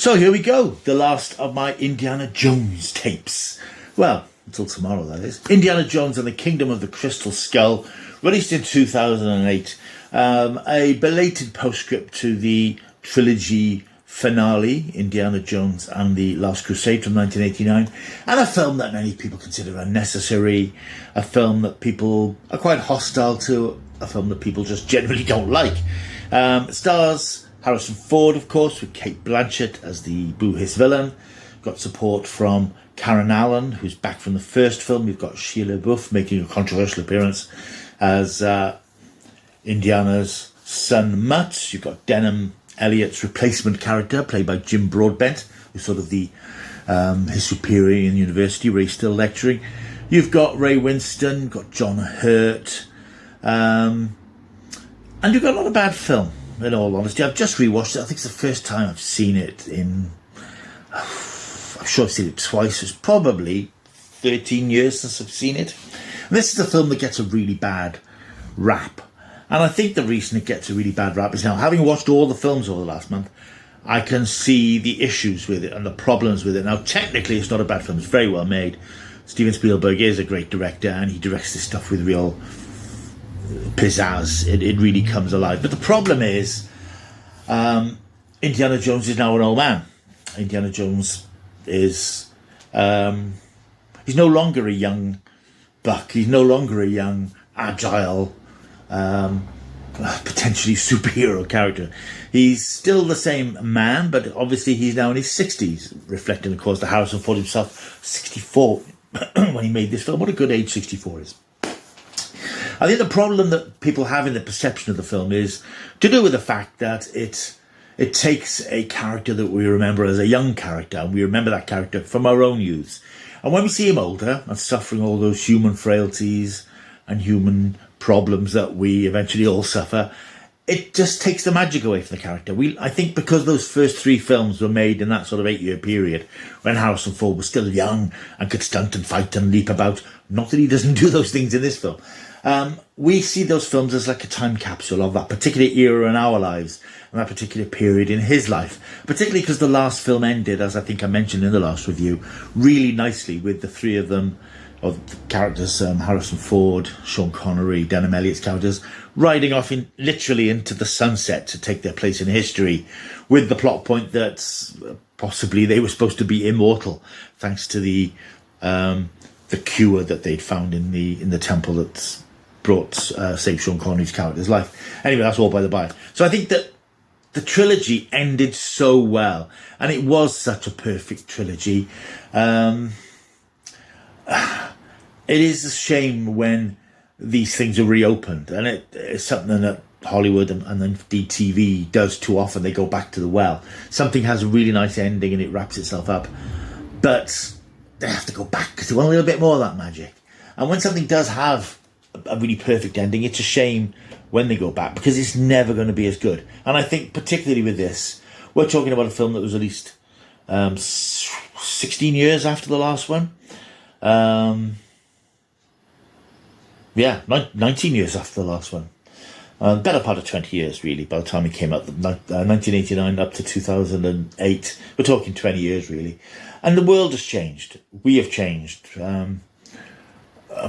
So here we go, the last of my Indiana Jones tapes. Well, until tomorrow, that is. Indiana Jones and the Kingdom of the Crystal Skull, released in 2008. A belated postscript to the trilogy finale, Indiana Jones and the Last Crusade from 1989, and a film that many people consider unnecessary, a film that people are quite hostile to, a film that people just generally don't like. It stars Harrison Ford, of course, with Cate Blanchett as the Boo-Hiss villain. Got support from Karen Allen, who's back from the first film. You've got Shia LaBeouf making a controversial appearance as Indiana's son Mutt. You've got Denham Elliott's replacement character, played by Jim Broadbent, who's sort of the his superior in university where he's still lecturing. You've got Ray Winston, you've got John Hurt, and you've got a lot of bad film. In all honesty, I've just rewatched it. I think it's the first time I've seen it in... I'm sure I've seen it twice. It's probably 13 years since I've seen it. And this is a film that gets a really bad rap. And I think the reason it gets a really bad rap is now, having watched all the films over the last month, I can see the issues with it and the problems with it. Now, technically, it's not a bad film. It's very well made. Steven Spielberg is a great director, and he directs this stuff with real pizzazz. It really comes alive. But the problem is, Indiana Jones is now an old man. Indiana Jones is he's no longer a young buck. He's no longer a young, agile, potentially superhero character. He's still the same man, but obviously he's now in his 60s, reflecting, of course, that Harrison Ford himself, 64 when he made this film. What a good age 64 is. I think the problem that people have in the perception of the film is to do with the fact that it takes a character that we remember as a young character, and we remember that character from our own youth. And when we see him older and suffering all those human frailties and human problems that we eventually all suffer, it just takes the magic away from the character. I think because those first three films were made in that sort of 8-year period when Harrison Ford was still young and could stunt and fight and leap about, not that he doesn't do those things in this film, we see those films as like a time capsule of that particular era in our lives and that particular period in his life, particularly because the last film ended, as I think I mentioned in the last review, really nicely with the three of them, of the characters, Harrison Ford, Sean Connery, Denham Elliott's characters, riding off literally into the sunset to take their place in history, with the plot point that possibly they were supposed to be immortal thanks to the cure that they'd found in the temple that's brought saved Sean Connery's character's life. Anyway, that's all by the by. So I think that the trilogy ended so well, and it was such a perfect trilogy. It is a shame when these things are reopened, and it's something that Hollywood and then DTV does too often. They go back to the well. Something has a really nice ending and it wraps itself up, but they have to go back because they want a little bit more of that magic. And when something does have a really perfect ending, it's a shame when they go back because it's never going to be as good. And I think particularly with this, we're talking about a film that was released 16 years after the last one. 19 years after the last one. Better part of 20 years, really, by the time it came out, 1989 up to 2008. We're talking 20 years, really. And the world has changed. We have changed.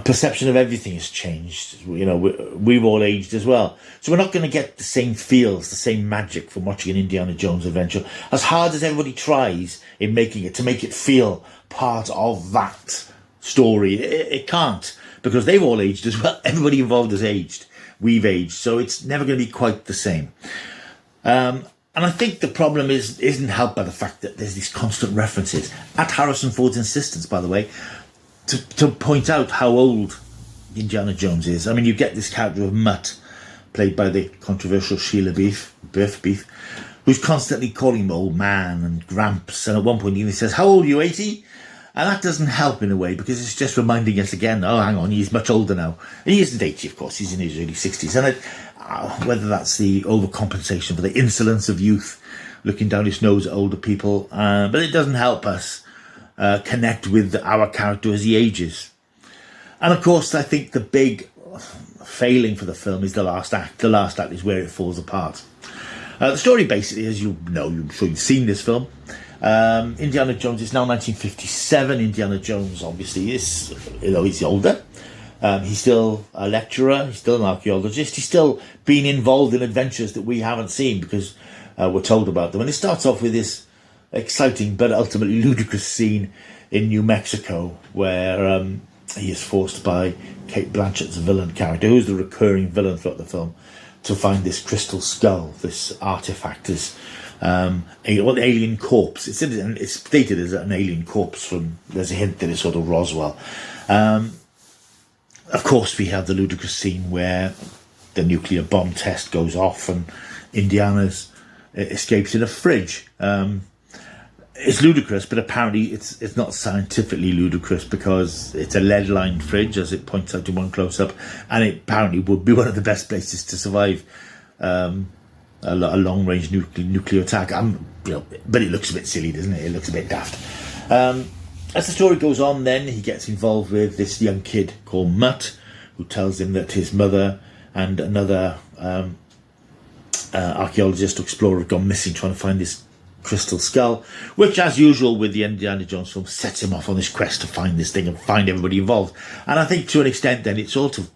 Perception of everything has changed. You know, we've all aged as well. So we're not going to get the same feels, the same magic from watching an Indiana Jones adventure. As hard as everybody tries in making it, to make it feel part of that story, it can't. Because they've all aged as well. Everybody involved has aged. We've aged. So it's never going to be quite the same. And I think the problem isn't helped by the fact that there's these constant references, at Harrison Ford's insistence, by the way, to point out how old Indiana Jones is. I mean, you get this character of Mutt, played by the controversial Shia LaBeouf, who's constantly calling him old man and Gramps. And at one point he even says, "How old are you, 80? And that doesn't help in a way, because it's just reminding us again, oh, hang on, he's much older now. And he isn't 80, of course, he's in his early 60s. And whether that's the overcompensation for the insolence of youth, looking down his nose at older people, but it doesn't help us connect with our character as he ages. And of course, I think the big failing for the film is the last act. The last act is where it falls apart. The story basically, as you know, I'm sure you've seen this film, Indiana Jones is now 1957. Indiana Jones obviously is, he's older. He's still a lecturer. He's still an archaeologist. He's still been involved in adventures that we haven't seen because we're told about them. And it starts off with this exciting but ultimately ludicrous scene in New Mexico where he is forced by Kate Blanchett's villain character, who's the recurring villain throughout the film, to find this crystal skull, this artifact, this alien corpse. It's stated as an alien corpse. There's a hint that it's sort of Roswell. Of course, we have the ludicrous scene where the nuclear bomb test goes off and Indiana's escapes in a fridge. It's ludicrous, but apparently it's not scientifically ludicrous because it's a lead-lined fridge, as it points out in one close-up, and it apparently would be one of the best places to survive a long-range nuclear attack. But it looks a bit silly, doesn't it? It looks a bit daft. As the story goes on, then he gets involved with this young kid called Mutt, who tells him that his mother and another archaeologist or explorer have gone missing trying to find this crystal skull, which, as usual with the Indiana Jones film, sets him off on this quest to find this thing and find everybody involved. And I think to an extent then it sort of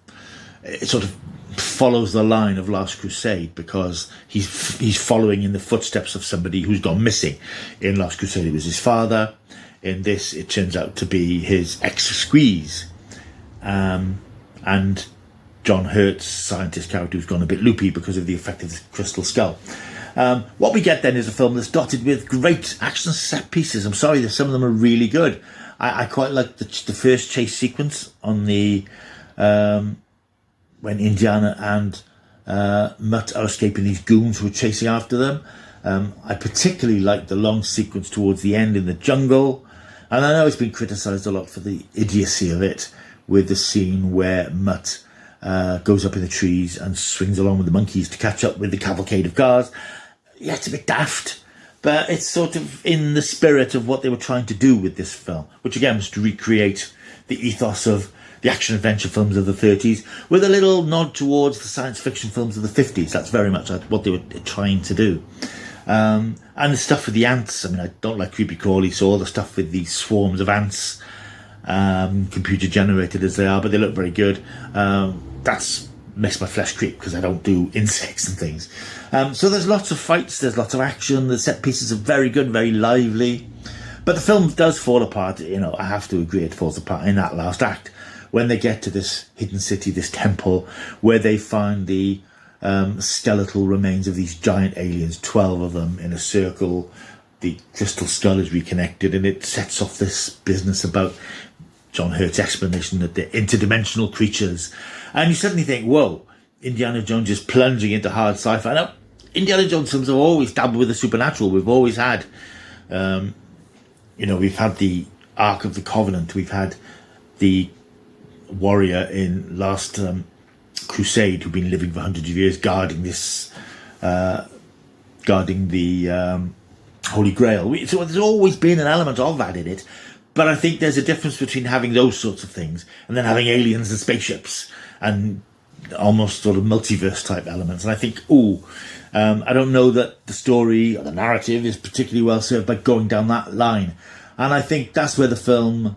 follows the line of Last Crusade, because he's following in the footsteps of somebody who's gone missing. In Last Crusade it was his father. In this it turns out to be his ex-squeeze, and John Hurt's scientist character who's gone a bit loopy because of the effect of the crystal skull. What we get then is a film that's dotted with great action set pieces. I'm sorry, some of them are really good. I quite like the first chase sequence on the when Indiana and Mutt are escaping these goons who are chasing after them. I particularly like the long sequence towards the end in the jungle, and I know it's been criticised a lot for the idiocy of it, with the scene where Mutt goes up in the trees and swings along with the monkeys to catch up with the cavalcade of cars. Yeah, it's a bit daft, but it's sort of in the spirit of what they were trying to do with this film, which again was to recreate the ethos of the action-adventure films of the 30s, with a little nod towards the science fiction films of the 50s. That's very much what they were trying to do. And the stuff with the ants, I don't like creepy crawly, so all the stuff with these swarms of ants, computer generated as they are, but they look very good. That's makes my flesh creep because I don't do insects and things. So there's lots of fights, there's lots of action, the set pieces are very good, very lively. But the film does fall apart, I have to agree, it falls apart in that last act, when they get to this hidden city, this temple, where they find the skeletal remains of these giant aliens, 12 of them in a circle. The crystal skull is reconnected, and it sets off this business about John Hurt's explanation that they're interdimensional creatures. And you suddenly think, whoa, Indiana Jones is plunging into hard sci-fi. Now, Indiana Jones films have always dabbled with the supernatural. We've always had, we've had the Ark of the Covenant. We've had the warrior in Last Crusade who've been living for hundreds of years guarding this, guarding the Holy Grail. So there's always been an element of that in it. But I think there's a difference between having those sorts of things and then having aliens and spaceships and almost sort of multiverse type elements. And I think, I don't know that the story or the narrative is particularly well served by going down that line. And I think that's where the film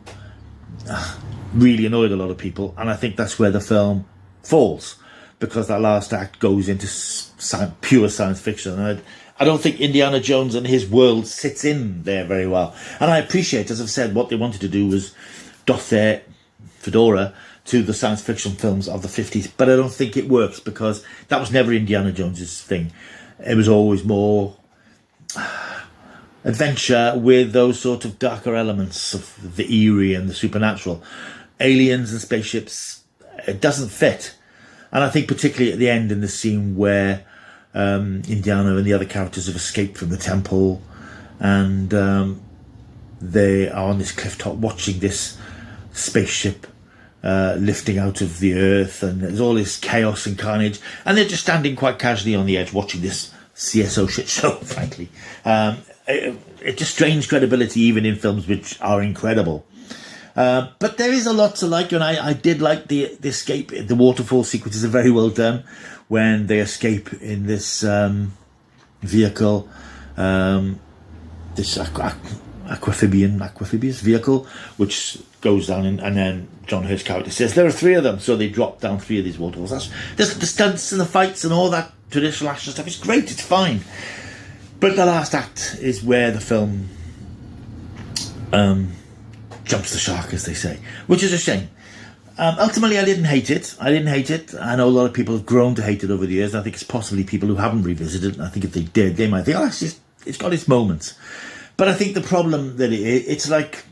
really annoyed a lot of people. And I think that's where the film falls, because that last act goes into pure science fiction. And I don't think Indiana Jones and his world sits in there very well. And I appreciate, as I've said, what they wanted to do was doff their fedora to the science fiction films of the 50s. But I don't think it works, because that was never Indiana Jones's thing. It was always more adventure with those sort of darker elements of the eerie and the supernatural. Aliens and spaceships, it doesn't fit. And I think particularly at the end, in the scene where Indiana and the other characters have escaped from the temple, and they are on this cliff top watching this spaceship lifting out of the earth, and there's all this chaos and carnage, and they're just standing quite casually on the edge watching this CSO shit show, frankly. It just strains credibility even in films which are incredible. But there is a lot to like, and I did like the escape. The waterfall sequences are very well done when they escape in this vehicle. this aquamphibious vehicle, which goes down, and then John Hurt's character says there are 3 of them, so they drop down 3 of these waterfalls. That's the stunts and the fights and all that traditional action stuff. It's great, it's fine, but the last act is where the film jumps the shark, as they say, which is a shame. Ultimately, I didn't hate it. I know a lot of people have grown to hate it over the years. I think it's possibly people who haven't revisited it, and I think if they did, they might think, oh, it's got its moments. But I think the problem that it's like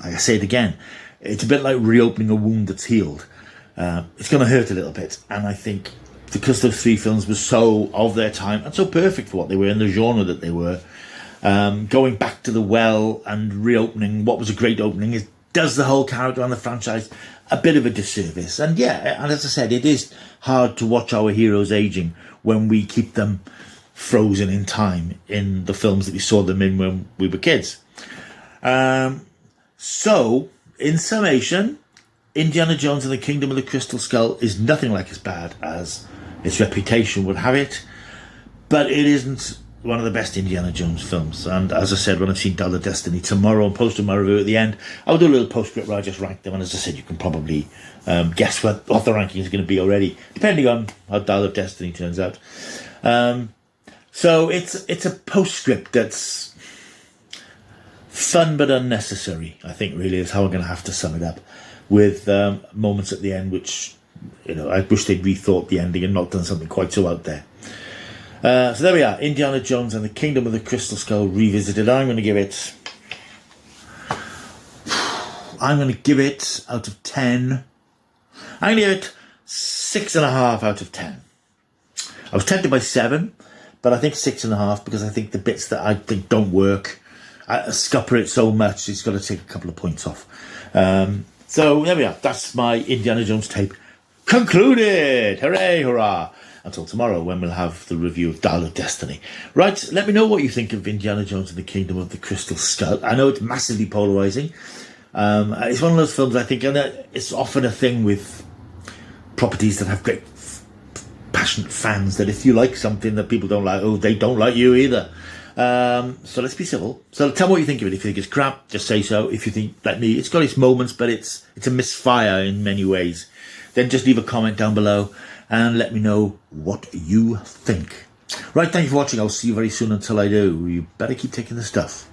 I say it again, it's a bit like reopening a wound that's healed. It's going to hurt a little bit, and I think because those 3 films were so of their time and so perfect for what they were in the genre that they were, going back to the well and reopening what was a great opening does the whole character and the franchise a bit of a disservice. And yeah, and as I said, it is hard to watch our heroes aging when we keep them frozen in time in the films that we saw them in when we were kids. So, in summation, Indiana Jones and the Kingdom of the Crystal Skull is nothing like as bad as its reputation would have it, but it isn't one of the best Indiana Jones films. And as I said, when I've seen Dial of Destiny tomorrow and posted my review at the end, I'll do a little postscript where I just rank them, and as I said, you can probably guess what the ranking is going to be already, depending on how Dial of Destiny turns out. So it's a postscript that's fun but unnecessary, I think, really, is how I'm going to have to sum it up, with moments at the end which, I wish they'd rethought the ending and not done something quite so out there. So there we are, Indiana Jones and the Kingdom of the Crystal Skull revisited. I'm going to give it out of 10. I'm going to give it 6.5 out of 10. I was tempted by 7, but I think 6.5, because I think the bits that I think don't work, I scupper it so much it's got to take a couple of points off. So there we are. That's my Indiana Jones tape concluded. Hooray, hurrah. Until tomorrow, when we'll have the review of Dial of Destiny. Right, let me know what you think of Indiana Jones and the Kingdom of the Crystal Skull. I know it's massively polarising. It's one of those films, I think, and it's often a thing with properties that have great passionate fans, that if you like something that people don't like, they don't like you either. So let's be civil. So tell me what you think of it. If you think it's crap, just say so. If you think, like me, it's got its moments, but it's a misfire in many ways, then just leave a comment down below and let me know what you think. Right, thank you for watching. I'll see you very soon. Until I do, you better keep taking the stuff.